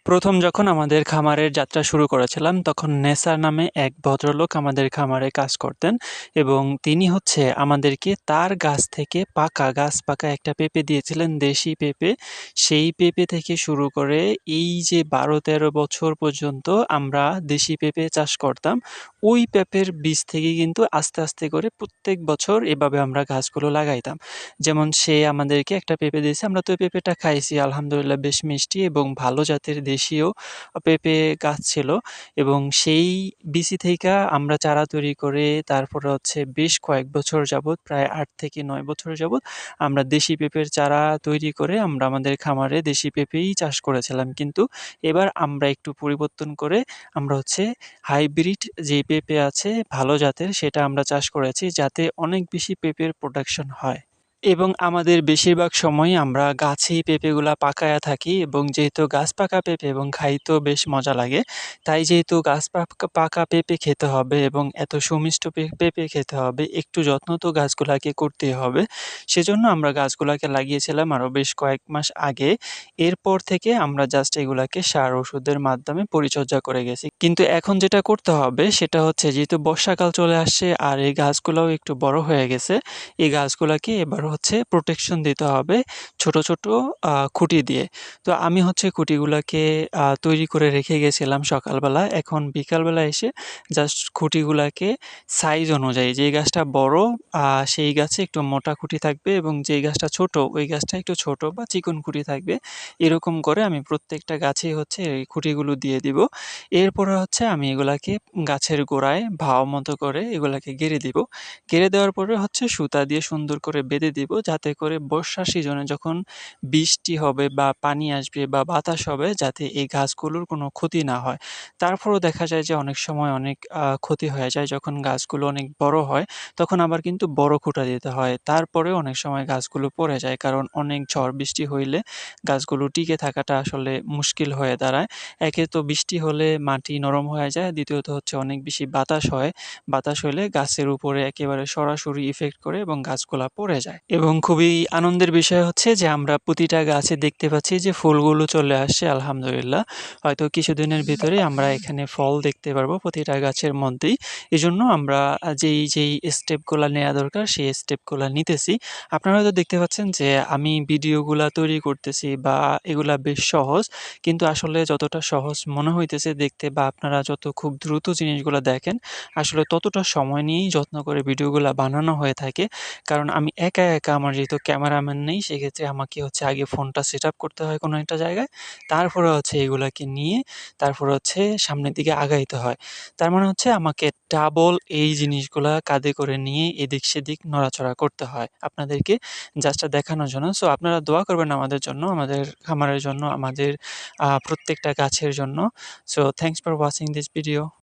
প্রথম যখন আমাদের খামারের যাত্রা শুরু করেছিলাম, তখন নেসার নামে এক ভদ্রলোক আমাদের খামারে কাজ করতেন এবং তিনি হচ্ছে আমাদেরকে তার গাছ থেকে গাছ পাকা একটা পেঁপে দিয়েছিলেন, দেশি পেঁপে। সেই পেঁপে থেকে শুরু করে এই যে ১২-১৩ বছর পর্যন্ত আমরা দেশি পেঁপে চাষ করতাম। ওই পেঁপের বীজ থেকে কিন্তু আস্তে, আস্তে করে প্রত্যেক বছর এভাবে আমরা গাছগুলো লাগাইতাম। যেমন সে আমাদেরকে একটা পেঁপে দিয়েছে, আমরা তো ওই পেঁপেটা খাইছি। আলহামদুলিল্লাহ বেশ মিষ্টি এবং ভালো জাতের দেশীয় পেঁপে গাছ ছিল এবং সেই বিচি থেইকা আমরা চারা তৈরি করে তারপরে হচ্ছে বেশ কয়েক বছর যাবৎ, প্রায় ৮ থেকে ৯ বছর যাবৎ আমরা দেশি পেঁপের চারা তৈরি করে আমরা আমাদের খামারে দেশি পেঁপেই চাষ করেছিলাম। কিন্তু এবার আমরা একটু পরিবর্তন করে আমরা হচ্ছে হাইব্রিড যে পেঁপে আছে ভালো জাতের, সেটা আমরা চাষ করেছি যাতে অনেক বেশি পেঁপের প্রোডাকশন হয়। এবং আমাদের বেশিরভাগ সময়ই আমরা গাছেই পেঁপেগুলা পাকায়া থাকি এবং যেহেতু গাছ পাকা পেঁপে এবং খাইতেও বেশ মজা লাগে, তাই যেহেতু গাছ পাকা পেঁপে খেতে হবে এবং এত সুমিষ্ট পেঁপে খেতে হবে, একটু যত্ন তো গাছগুলাকে করতেই হবে। সেজন্য আমরা গাছগুলাকে লাগিয়েছিলাম আরো বেশ কয়েক মাস আগে। এরপর থেকে আমরা জাস্ট এগুলাকে সার ওষুধের মাধ্যমে পরিচর্যা করে গেছি। কিন্তু এখন যেটা করতে হবে সেটা হচ্ছে, যেহেতু বর্ষাকাল চলে আসছে আর এই গাছগুলাও একটু বড় হয়ে গেছে, এই গাছগুলাকে এবার হচ্ছে প্রোটেকশন দিতে হবে ছোট, ছোট খুঁটি দিয়ে। তো আমি হচ্ছে খুঁটিগুলাকে তৈরি করে রেখে গেছিলাম সকালবেলা। এখন বিকালবেলা এসে জাস্ট খুঁটিগুলাকে সাইজ অনুযায়ী, যেই গাছটা বড় সেই গাছে একটু মোটা খুঁটি থাকবে এবং যেই গাছটা ছোট ওই গাছটা একটু ছোট বা চিকন খুঁটি থাকবে। এরকম করে আমি প্রত্যেকটা গাছেই হচ্ছে এই খুঁটিগুলো দিয়ে দিব। এরপরে হচ্ছে আমি এগুলাকে গাছের গোড়ায় ভাও মতো করে এগুলাকে গেড়ে দিব। গেড়ে দেওয়ার পরে হচ্ছে সুতা দিয়ে সুন্দর করে বেঁধে দিব, যাতে করে বর্ষার সিজনে যখন বৃষ্টি হবে বা পানি আসবে বা বাতাস হবে, যাতে এই গাছগুলোর কোনো ক্ষতি না হয়। তারপরেও দেখা যায় যে অনেক সময় অনেক ক্ষতি হয়ে যায় যখন গাছগুলো অনেক বড় হয়, তখন আবার কিন্তু বড় খুঁটা দিতে হয়। তারপরেও অনেক সময় গাছগুলো পড়ে যায়, কারণ অনেক ঝড় বৃষ্টি হইলে গাছগুলো টিকে থাকাটা আসলে মুশকিল হয়ে দাঁড়ায়। একে তো বৃষ্টি হলে মাটি নরম হয়ে যায়, দ্বিতীয়ত হচ্ছে অনেক বেশি বাতাস হয়। বাতাস হইলে গাছের উপরে একেবারে সরাসরি ইফেক্ট করে এবং গাছগুলা পড়ে যায়। এবং খুবই আনন্দের বিষয় হচ্ছে যে আমরা প্রতিটা গাছে দেখতে পাচ্ছি যে ফুলগুলো চলে আসছে আলহামদুলিল্লাহ। হয়তো কিছুদিনের ভিতরেই আমরা এখানে ফল দেখতে পারবো প্রতিটা গাছের মধ্যেই। এজন্য আমরা যেই স্টেপগুলা নেয়া দরকার সেই স্টেপগুলা নিতেছি। আপনারা হয়তো দেখতে পাচ্ছেন যে আমি ভিডিওগুলা তৈরি করতেছি বা এগুলা বেশ সহজ। কিন্তু আসলে যতটা সহজ মনে হইতেছে দেখতে বা আপনারা যত খুব দ্রুত জিনিসগুলা দেখেন, আসলে ততটা সময় নিয়েই যত্ন করে ভিডিওগুলা বানানো হয়ে থাকে। কারণ আমি একা, একা আমার যেহেতু ক্যামেরাম্যান নেই, সেক্ষেত্রে আমাকে হচ্ছে আগে ফোনটা সেটআপ করতে হয় কোনো একটা জায়গায়। তারপরে হচ্ছে এগুলাকে নিয়ে তারপরে হচ্ছে সামনের দিকে আগাইতে হয়। তার মানে হচ্ছে আমাকে ডাবল এই জিনিসগুলা কাঁধে করে নিয়ে এদিক সেদিক নড়াচড়া করতে হয় আপনাদেরকে জাস্ট দেখানোর জন্য। সো আপনারা দোয়া করবেন আমাদের জন্য, আমাদের খামারের জন্য, আমাদের প্রত্যেকটা গাছের জন্য। So thanks for watching this video.